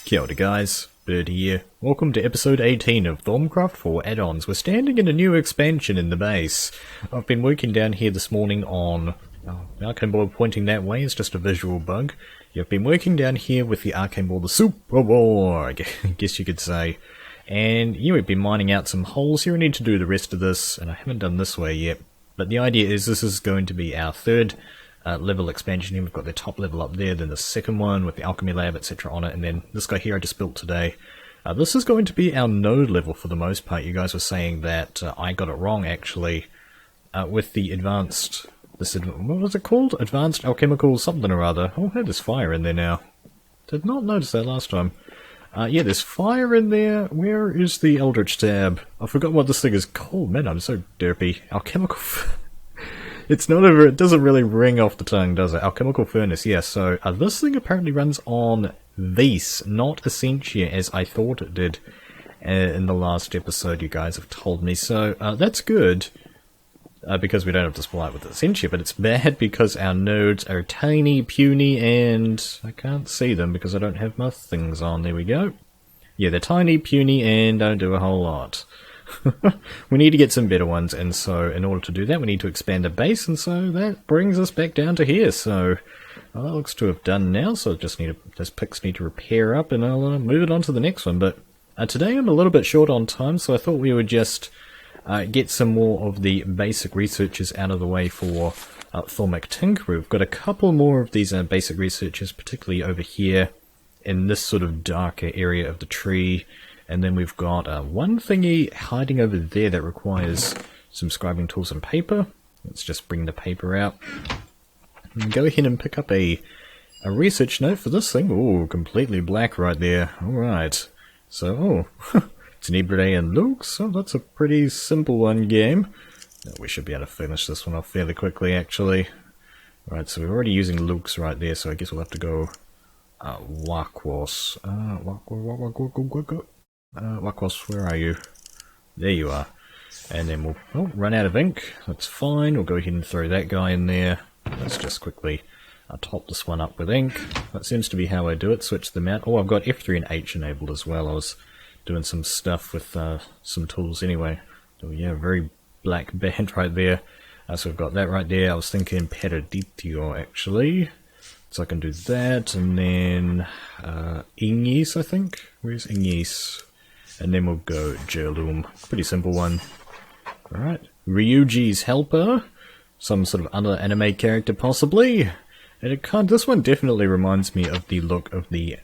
Kia ora guys, Bird here. Welcome to episode 18 of Thaumcraft for Addons. We're standing in a new expansion in the base. I've been working down here this morning on... the arcane ball pointing that way is just a visual bug. You've been working down here with the arcane ball, the super war, I guess you could say. And yeah, we've been mining out some holes here. I need to do the rest of this, and I haven't done this way yet. But the idea is this is going to be our third level expansion here. We've got the top level up there, then the second one with the alchemy lab, etc. on it, and then this guy here I just built today. This is going to be our node level for the most part. You guys were saying that I got it wrong actually with the advanced... what was it called? Advanced alchemical something or other. Oh, hey, there's fire in there now. Did not notice that last time. Yeah, there's fire in there. Where is the Eldritch tab? I forgot what this thing is called. Man, I'm so derpy. Alchemical... It's not over, it doesn't really ring off the tongue, does it? Alchemical furnace, yeah, so this thing apparently runs on Vis, not Essentia, as I thought it did in the last episode you guys have told me. So that's good, because we don't have to supply it with Essentia, but it's bad because our nodes are tiny, puny, and I can't see them because I don't have my things on. There we go. Yeah, they're tiny, puny, and don't do a whole lot. We need to get some better ones, and so in order to do that we need to expand the base, and so that brings us back down to here. So that looks to have done now, so just picks need to repair up, and I'll move it on to the next one. But today I'm a little bit short on time, so I thought we would just get some more of the basic researches out of the way for Thaumic Tinkerer. We've got a couple more of these basic researches, particularly over here in this sort of darker area of the tree. And then we've got one thingy hiding over there that requires some scribing tools and paper. Let's just bring the paper out. And go ahead and pick up a research note for this thing. Oh, completely black right there. Alright. So, Tenebrae and Lux. Oh, that's a pretty simple one game. We should be able to finish this one off fairly quickly, actually. Right, so we're already using Lux right there, so I guess we'll have to go... Wakwas. Wakwas, where are you? There you are. And then we'll run out of ink. That's fine. We'll go ahead and throw that guy in there. Let's just quickly top this one up with ink. That seems to be how I do it. Switch them out. Oh, I've got F3 and H enabled as well. I was doing some stuff with some tools anyway. Oh yeah, very black band right there. So we've got that right there. I was thinking Periditio actually. So I can do that, and then Ignis, I think. Where's Ignis? And then we'll go Gerlum. Pretty simple one. Alright. Ryuji's Helper. Some sort of other anime character, possibly. And this one definitely reminds me of the look of the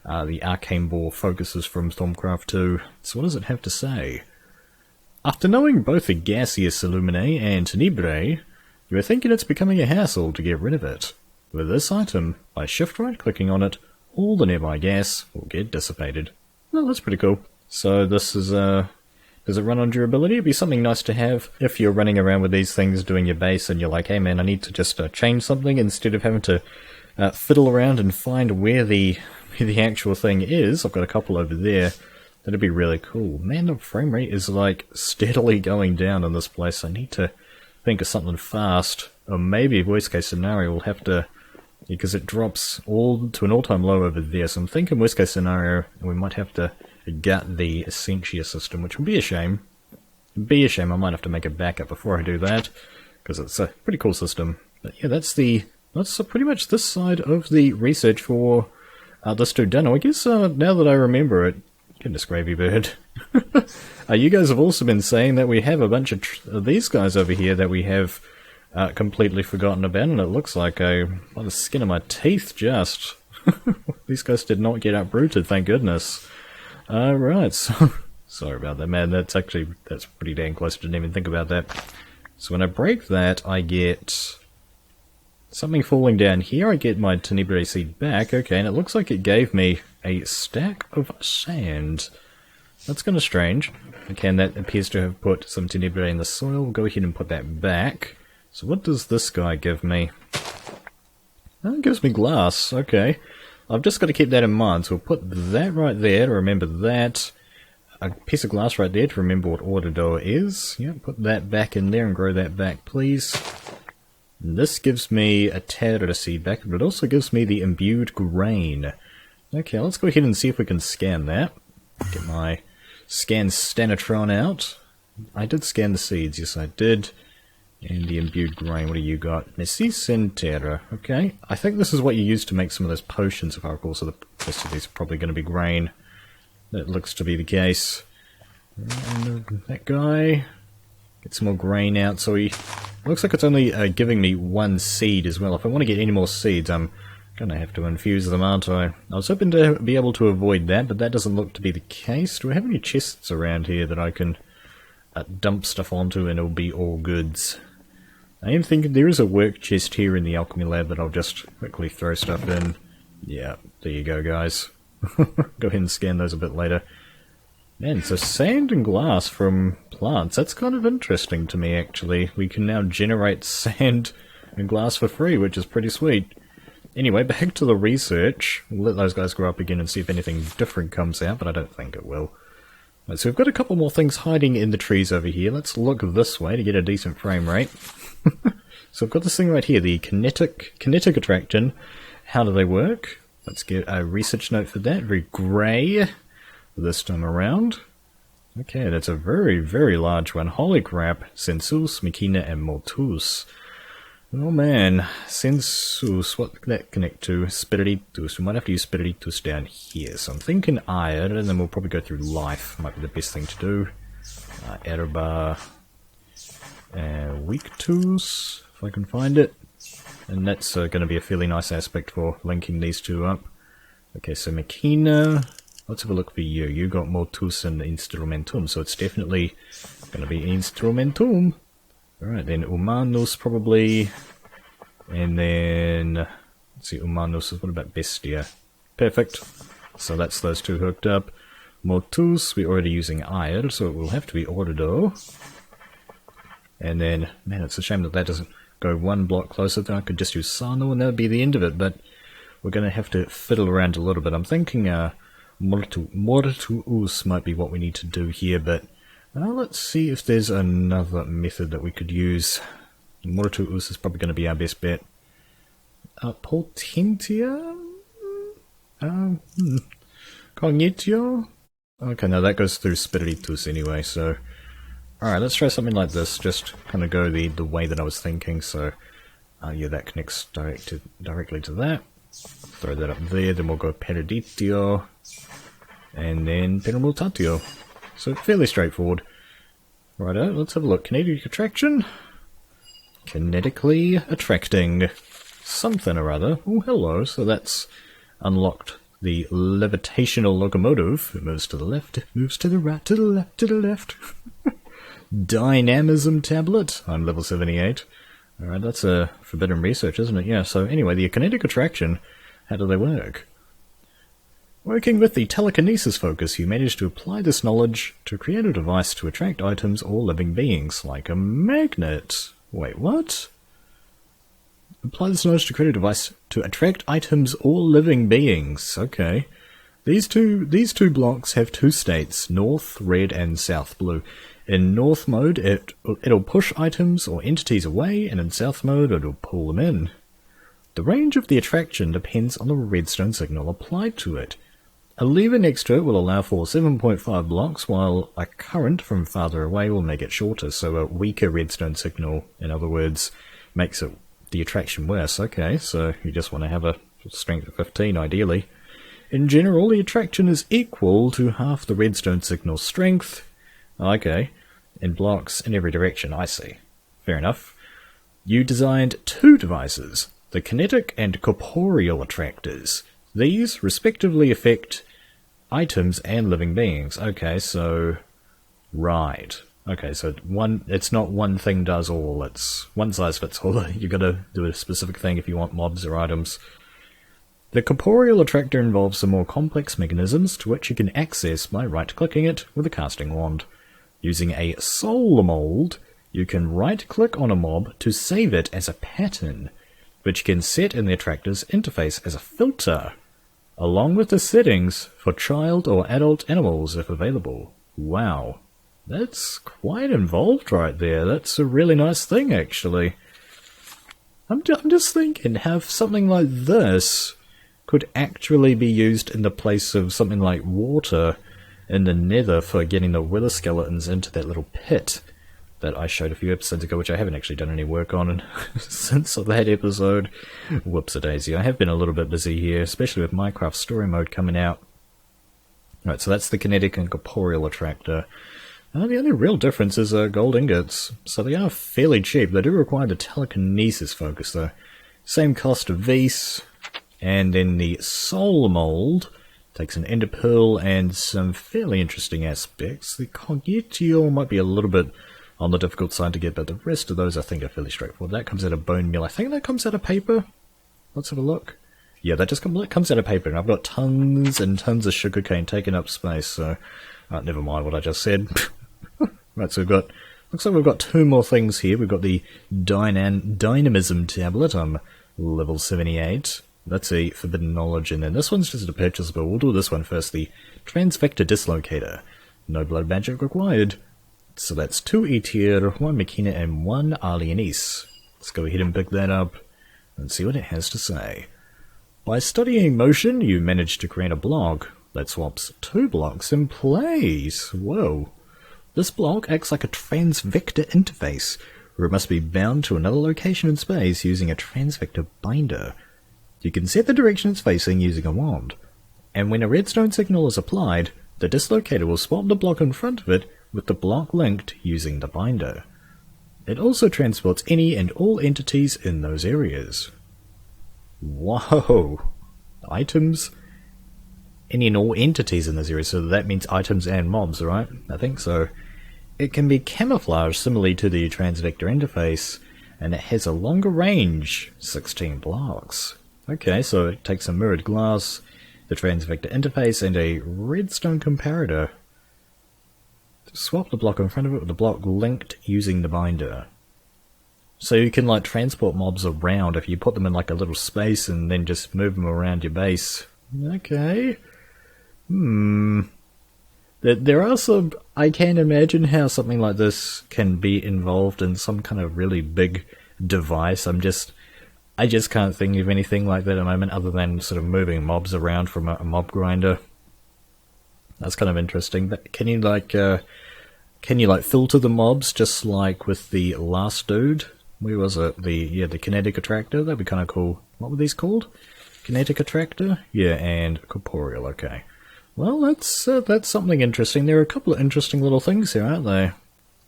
arcane ball focuses from Thaumcraft 2. So what does it have to say? After knowing both the gaseous Illuminae and Tenebrae, you are thinking it's becoming a hassle to get rid of it. With this item, by shift right clicking on it, all the nearby gas will get dissipated. Well, that's pretty cool. So this is, does it run on durability? It'd be something nice to have if you're running around with these things doing your base and you're like, hey man, I need to just change something instead of having to fiddle around and find where the actual thing is. I've got a couple over there. That'd be really cool. Man, the frame rate is like steadily going down in this place. I need to think of something fast. Or maybe, worst case scenario, we'll have to... because it drops all to an all-time low over there, so I'm thinking worst case scenario we might have to gut the Essentia system, which would be a shame. It'd be a shame. I might have to make a backup before I do that, because it's a pretty cool system. But yeah, that's pretty much this side of the research for this dude done. I guess now that I remember it, goodness gravy bird. You guys have also been saying that we have a bunch of these guys over here that we have completely forgotten about, and it looks like by the skin of my teeth just. These guys did not get uprooted, thank goodness. Right, so sorry about that, man. That's pretty dang close. I didn't even think about that. So when I break that, I get something falling down here. I get my Tenebrae seed back. Okay, and it looks like it gave me a stack of sand. That's kind of strange. Okay, and that appears to have put some Tenebrae in the soil. We'll go ahead and put that back. So what does this guy give me? Oh, it gives me glass. Okay. I've just got to keep that in mind. So we'll put that right there to remember that. A piece of glass right there to remember what Auditor is. Yeah, put that back in there and grow that back, please. And this gives me a Terra seed back, but it also gives me the imbued grain. Okay, let's go ahead and see if we can scan that. Get my scan Stanitron out. I did scan the seeds, yes I did. And the imbued grain, what do you got? Necessentera, okay. I think this is what you use to make some of those potions, if I recall, so the rest of these are probably going to be grain. That looks to be the case. And that guy, get some more grain out, so he looks like it's only giving me one seed as well. If I want to get any more seeds, I'm going to have to infuse them, aren't I? I was hoping to be able to avoid that, but that doesn't look to be the case. Do I have any chests around here that I can dump stuff onto and it'll be all goods? I am thinking there is a work chest here in the alchemy lab that I'll just quickly throw stuff in. Yeah, there you go, guys. Go ahead and scan those a bit later. Man, so sand and glass from plants, that's kind of interesting to me, actually. We can now generate sand and glass for free, which is pretty sweet. Anyway, back to the research. We'll let those guys grow up again and see if anything different comes out, but I don't think it will. Right, so we've got a couple more things hiding in the trees over here. Let's look this way to get a decent frame rate. So I've got this thing right here, the Kinetic Attraction. How do they work? Let's get a research note for that. Very grey this time around. Okay, that's a very, very large one. Holy crap. Sensus, Machina, and Mortus. Oh man. Sensus, what can that connect to? Spiritus. We might have to use Spiritus down here. So I'm thinking iron, and then we'll probably go through life. Might be the best thing to do. Erba. Victus, if I can find it. And that's going to be a fairly nice aspect for linking these two up. Okay, so Machina. Let's have a look for you. You got Mortus and Instrumentum, so it's definitely going to be Instrumentum. Alright, then Humanus probably. And then, let's see, Humanus, what about Bestia? Perfect. So that's those two hooked up. Mortus, we're already using iron, so it will have to be Ordo. And then, man, it's a shame that that doesn't go one block closer. Then I could just use Sano and that would be the end of it, but we're going to have to fiddle around a little bit. I'm thinking Mortuus might be what we need to do here, but let's see if there's another method that we could use. Mortuus is probably going to be our best bet. Potentia? Cognitio? Okay, no, that goes through Spiritus anyway, so... Alright, let's try something like this, just kind of go the way that I was thinking, so... yeah, that connects directly to that. Throw that up there, then we'll go Periditio, and then Perimutatio. So, fairly straightforward. Righto, let's have a look. Kinetic Attraction. Kinetically attracting something or other. Oh, hello, so that's unlocked the levitational locomotive. It moves to the left, it moves to the right, to the left, to the left. Dynamism Tablet. I'm level 78. Alright, that's a forbidden research, isn't it? Yeah, so anyway, the Kinetic Attraction, how do they work? Working with the telekinesis focus, you manage to apply this knowledge to create a device to attract items or living beings, like a magnet. Wait, what? Apply this knowledge to create a device to attract items or living beings. Okay. These two blocks have two states, north red and south blue. In north mode, it'll push items or entities away, and in south mode, it'll pull them in. The range of the attraction depends on the redstone signal applied to it. A lever next to it will allow for 7.5 blocks, while a current from farther away will make it shorter, so a weaker redstone signal, in other words, makes it the attraction worse. Okay, so you just want to have a strength of 15, ideally. In general, the attraction is equal to half the redstone signal's strength. Okay, in blocks in every direction, I see. Fair enough. You designed two devices, the kinetic and corporeal attractors. These respectively affect items and living beings. Okay, so... Right. Okay, so it's not one thing does all, it's one size fits all. You gotta do a specific thing if you want mobs or items. The corporeal attractor involves some more complex mechanisms to which you can access by right-clicking it with a casting wand. Using a soul mold, you can right-click on a mob to save it as a pattern, which you can set in the attractor's interface as a filter, along with the settings for child or adult animals if available. Wow, that's quite involved right there. That's a really nice thing, actually. I'm just thinking, have something like this could actually be used in the place of something like water in the nether for getting the wither skeletons into that little pit that I showed a few episodes ago, which I haven't actually done any work on since that episode. Whoops-a-daisy. I have been a little bit busy here, especially with Minecraft Story Mode coming out. Right, so that's the Kinetic Incorporeal Attractor. The only real difference is gold ingots, so they are fairly cheap. They do require the telekinesis focus though. Same cost of Vis, and then the Soul Mold takes an Ender Pearl and some fairly interesting aspects. The Cognitio might be a little bit on the difficult side to get, but the rest of those I think are fairly straightforward. That comes out of bone meal. I think that comes out of paper. Let's have a look. Yeah, that just comes out of paper, and I've got tons and tons of sugarcane taking up space, so never mind what I just said. Right, so looks like we've got two more things here. We've got the Dynamism Tablet. I'm level 78. That's a Forbidden Knowledge, and then this one's just a purchase, but we'll do this one first. The Transfected Dislocator. No blood magic required. So that's 2 E-tier, 1 Machina, and 1 Alienis. Let's go ahead and pick that up and see what it has to say. By studying motion, you manage to create a block that swaps 2 blocks in place. Whoa. This block acts like a transvector interface, where it must be bound to another location in space using a transvector binder. You can set the direction it's facing using a wand, and when a redstone signal is applied, the dislocator will swap the block in front of it with the block linked using the binder. It also transports any and all entities in those areas. Whoa! Items? Any and all entities in those areas, so that means items and mobs, right? I think so. It can be camouflaged similarly to the transvector interface, and it has a longer range, 16 blocks. Okay, so it takes a mirrored glass, the transvector interface, and a redstone comparator. Swap the block in front of it with the block linked using the binder. So you can like transport mobs around if you put them in like a little space and then just move them around your base. Okay. There are some... I can't imagine how something like this can be involved in some kind of really big device. I just can't think of anything like that at the moment other than sort of moving mobs around from a mob grinder. That's kind of interesting. But can you like filter the mobs just like with the last dude? Where was it? The Kinetic Attractor? That'd be kind of cool. What were these called? Kinetic Attractor? Yeah, and Corporeal, okay. Well, that's something interesting. There are a couple of interesting little things here, aren't they?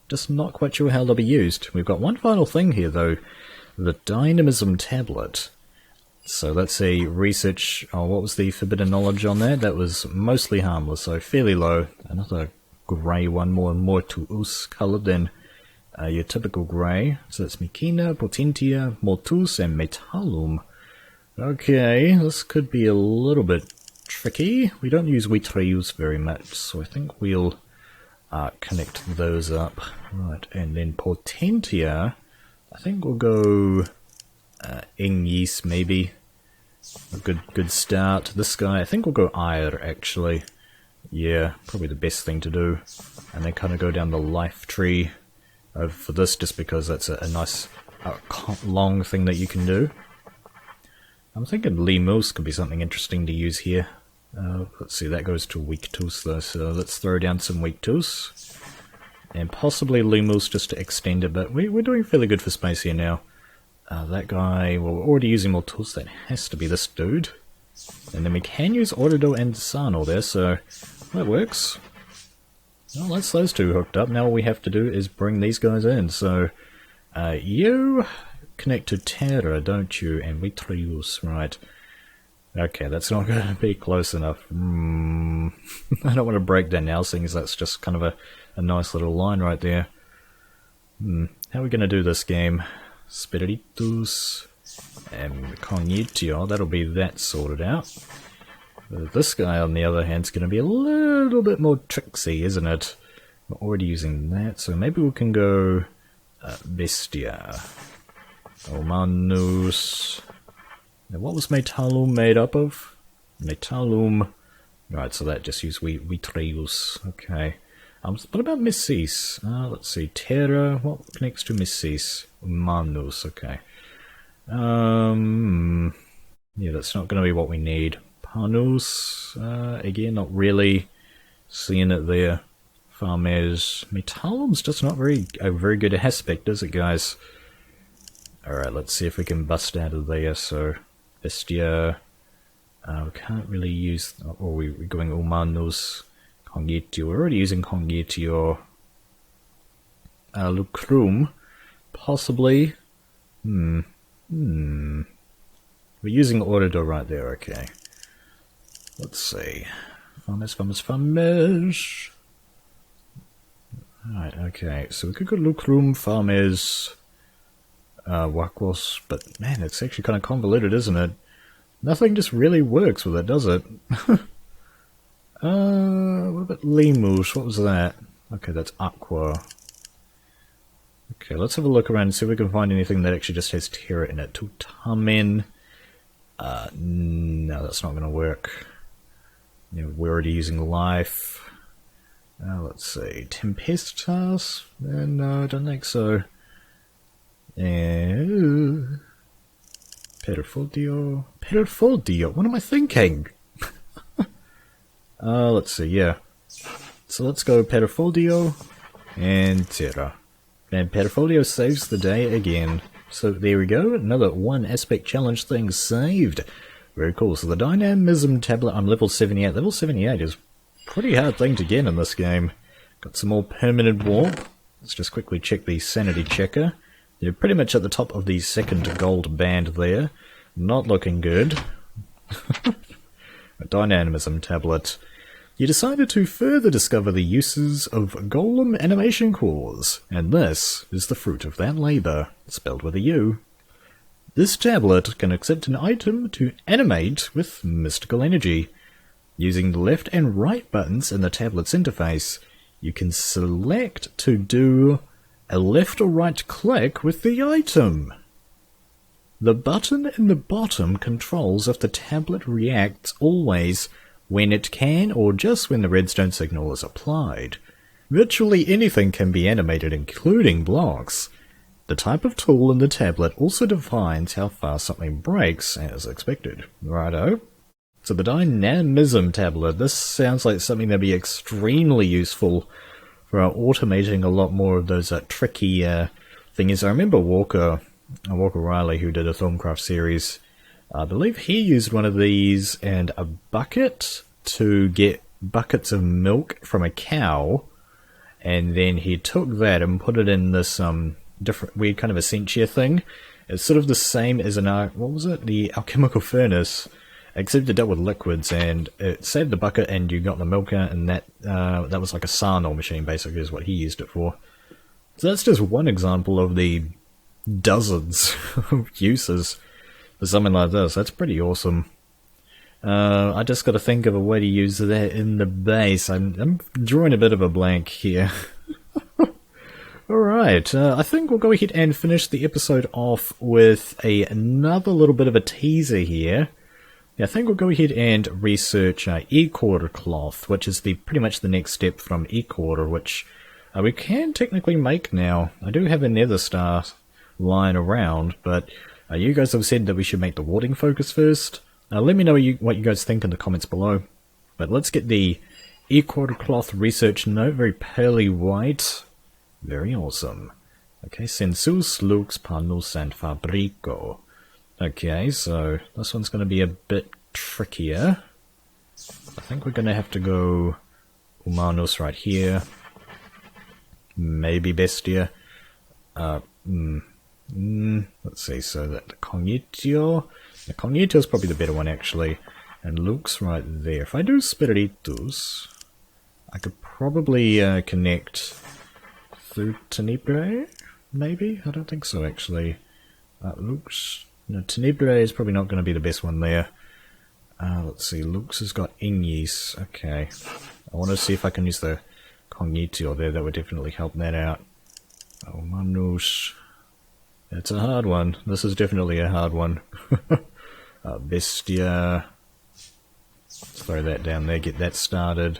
Just not quite sure how they'll be used. We've got one final thing here, though. The Dynamism Tablet. So let's see, research... Oh, what was the Forbidden Knowledge on that? That was mostly harmless, so fairly low. Another grey one, more tuus coloured than your typical grey. So that's Machina, Potentia, Mortus, and Metallum. Okay, this could be a little bit tricky. We don't use Vitrius very much, so I think we'll connect those up. Right, and then Potentia, I think we'll go Ingis maybe. A good start. This guy, I think we'll go Ire actually. Yeah, probably the best thing to do. And then kind of go down the life tree for this, just because that's a nice long thing that you can do. I'm thinking Lemurs could be something interesting to use here. Let's see, that goes to weak tooth though, so let's throw down some weak tooths. And possibly Lemurs just to extend it, but we're doing fairly good for space here now. That guy, well, we're already using more tools, that has to be this dude. And then we can use Audido and Sano there, so that works. Well, that's those two hooked up. Now all we have to do is bring these guys in. So, you connect to Terra, don't you? And Vitrius, right. Okay, that's not going to be close enough. I don't want to break that now, seeing as that's just kind of a nice little line right there. How are we going to do this game? Spiritus and Cognitio, that'll be that sorted out. This guy, on the other hand, is going to be a little bit more tricksy, isn't it? We're already using that, so maybe we can go Bestia. Omanus. Now, what was Metallum made up of? Metallum. Right, so that just used Vitrius. Okay. What about Missis? Let's see. Terra. What connects to Missis? Manus. Okay. Yeah, that's not going to be what we need. Panels, again, not really seeing it there. Farmers, Metallum's just not a very good aspect, is it, guys? Alright, let's see if we can bust out of there. So, Bestia, we can't really use, we're going Humanos, Congetio, we're already using Congetio. Lucrum, possibly. We're using Auditor right there, okay. Let's see. Farmers. Alright, okay, so we could go Lucrum, Farmers, Wakwas, but man, it's actually kind of convoluted, isn't it? Nothing just really works with it, does it? What about Lemus? What was that? Okay, that's Aqua. Okay, let's have a look around and see if we can find anything that actually just has Terra in it. Tutamen. No, that's not going to work. You know, we're already using Life. Let's see. Tempestas? No, I don't think so. Perfoldio. What am I thinking? Let's see, yeah. So let's go Perfoldio and Terra. And Perfoldio saves the day again. So there we go, another one aspect challenge thing saved. Very cool. So the Dynamism Tablet, I'm level 78. Level 78 is a pretty hard thing to get in this game. Got some more permanent warp. Let's just quickly check the sanity checker. You're pretty much at the top of the second gold band there. Not looking good. A Dynamism Tablet. You decided to further discover the uses of Golem animation cores, and this is the fruit of that labor, spelled with a U. This tablet can accept an item to animate with mystical energy. Using the left and right buttons in the tablet's interface, you can select to do a left or right click with the item. The button in the bottom controls if the tablet reacts always when it can or just when the redstone signal is applied. Virtually anything can be animated, including blocks. The type of tool in the tablet also defines how fast something breaks, as expected. Righto. So the Dynamism Tablet, this sounds like something that'd be extremely useful for automating a lot more of those tricky things. I remember Walker Riley, who did a Thaumcraft series, I believe he used one of these and a bucket to get buckets of milk from a cow, and then he took that and put it in this different weird kind of Essentia thing. It's sort of the same as the alchemical furnace, except it dealt with liquids, and it saved the bucket and you got the milk out, and that was like a Sarnol machine basically is what he used it for. So that's just one example of the dozens of uses for something like this. That's pretty awesome. I just got to think of a way to use that in the base. I'm drawing a bit of a blank here. Alright, I think we'll go ahead and finish the episode off with another little bit of a teaser here. Yeah, I think we'll go ahead and research E-Quarter Cloth, which is pretty much the next step from E-Quarter, which we can technically make now. I do have a Nether Star lying around, but you guys have said that we should make the warding focus first. Let me know what you guys think in the comments below. But let's get the E-Quarter Cloth research note, very pearly white. Very awesome. Okay, Sensus Lux Panus and Fabrico. Okay, so this one's going to be a bit trickier. I think we're going to have to go Humanos right here. Maybe Bestia. Let's see, so that the Cognitio. The Cognitio is probably the better one actually. And Lux right there. If I do Spiritus, I could probably connect through Tenebrae, maybe? I don't think so actually. Lux. No, Tenebrae is probably not going to be the best one there. Let's see, Lux has got Ignis. Okay. I want to see if I can use the Cognitio there. That would definitely help that out. Oh, Manus. It's a hard one. This is definitely a hard one. Bestia. Let's throw that down there, get that started.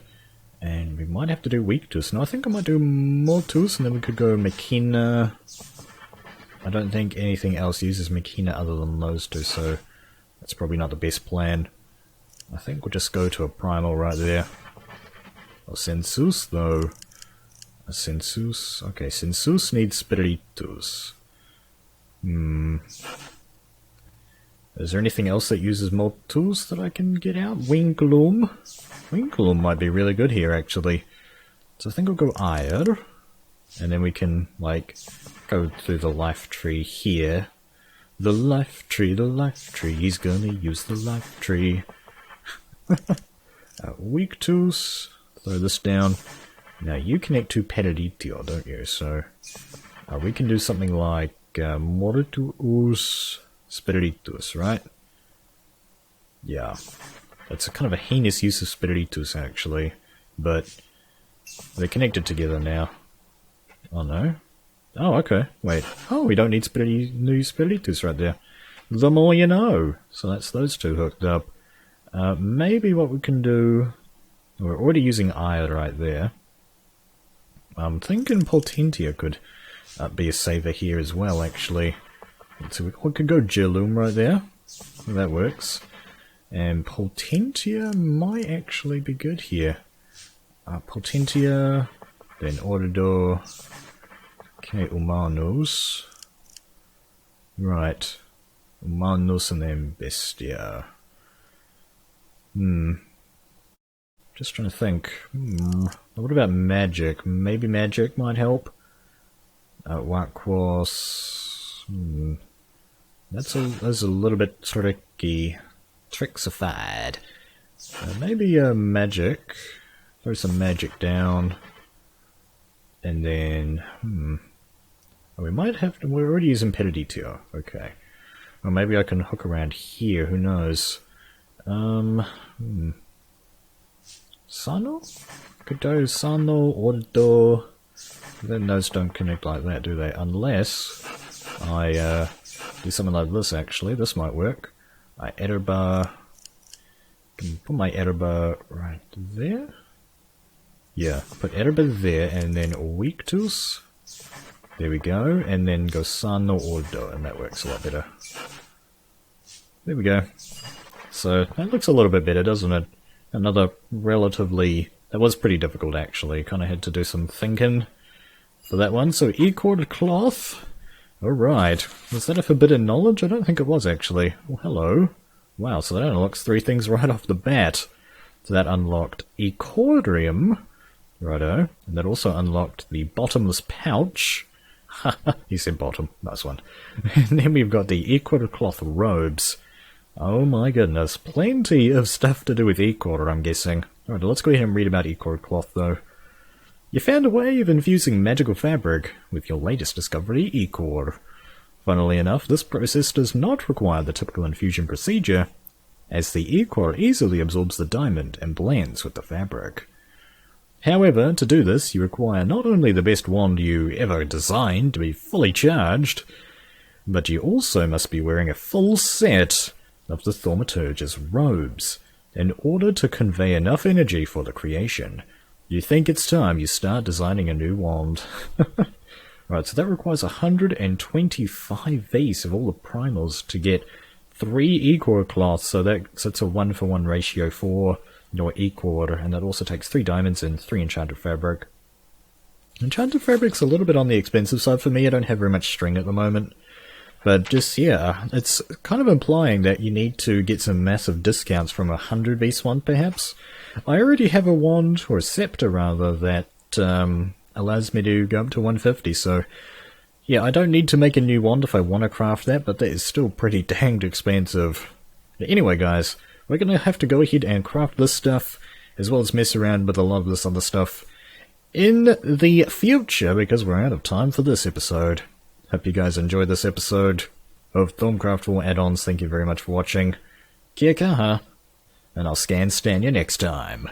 And we might have to do Weaktus. No, I think I might do Mortus, and then we could go Machina. I don't think anything else uses Machina other than those two, so That's probably not the best plan. I think we'll just go to a primal right there. Oh, Sensus though. A Sensus. Okay, Sensus needs Spiritus. Is there anything else that uses Mortus that I can get out? Winkloom? Winkloom might be really good here actually. So I think I'll go Ire. And then we can, like, go through the life tree here. The life tree, he's gonna use the life tree. Weak tools, throw this down. Now you connect to Periditio, don't you? So we can do something like Mortus Spiritus, right? Yeah. That's a kind of a heinous use of Spiritus actually, but they're connected together now. Oh no. Oh, okay. Wait. Oh, we don't need new Spiritus right there. The more you know. So that's those two hooked up. Maybe what we can do... We're already using Ire right there. I'm thinking Potentia could be a saver here as well, actually. So we could go Jaloom right there. That works. And Potentia might actually be good here. Potentia, then Ordador... Okay, Humanos. Right. Humanos and then Bestia. Just trying to think. What about magic? Maybe magic might help? Wakwas. That's a little bit tricky. Trixified. Maybe magic. Throw some magic down. And then... we might have to... We're already using Periditio. Okay. Or maybe I can hook around here. Who knows? Sano? Could do Sano, Ordo... Then those don't connect like that, do they? Unless I do something like this, actually. This might work. I Etterbar... Can put my Etterbar right there? Yeah, put Etterbar there, and then Weaktus. There we go, and then go Sano Ordo, and that works a lot better. There we go. So, that looks a little bit better, doesn't it? Another relatively... That was pretty difficult, actually. Kind of had to do some thinking for that one. So, E-Cord Cloth. Alright. Was that a forbidden knowledge? I don't think it was, actually. Well, hello. Wow, so that unlocks 3 things right off the bat. So that unlocked Ecordrium. Righto. And that also unlocked the Bottomless Pouch. Haha, he said bottom. Nice one. And then we've got the E-Quarter Cloth Robes. Oh my goodness. Plenty of stuff to do with E-Quarter, I'm guessing. Alright, let's go ahead and read about E-Quarter Cloth, though. You found a way of infusing magical fabric with your latest discovery, E-Core. Funnily enough, this process does not require the typical infusion procedure, as the E-Core easily absorbs the diamond and blends with the fabric. However, to do this, you require not only the best wand you ever designed to be fully charged, but you also must be wearing a full set of the Thaumaturge's robes in order to convey enough energy for the creation. You think it's time you start designing a new wand. Right, so that requires 125 V's of all the primals to get 3 E-Core cloths, so that's a 1-for-1 ratio for your E-Core, and that also takes 3 diamonds and 3 enchanted fabric. Enchanted fabric's a little bit on the expensive side for me. I don't have very much string at the moment. But just, yeah, it's kind of implying that you need to get some massive discounts from a 100 V wand, perhaps. I already have a wand, or a scepter rather, that allows me to go up to 150, so yeah, I don't need to make a new wand if I want to craft that, but that is still pretty danged expensive. Anyway, guys, we're going to have to go ahead and craft this stuff, as well as mess around with a lot of this other stuff in the future, because we're out of time for this episode. Hope you guys enjoyed this episode of Thaumcraft for Addons. Thank you very much for watching. Kia kaha, and I'll scan you next time.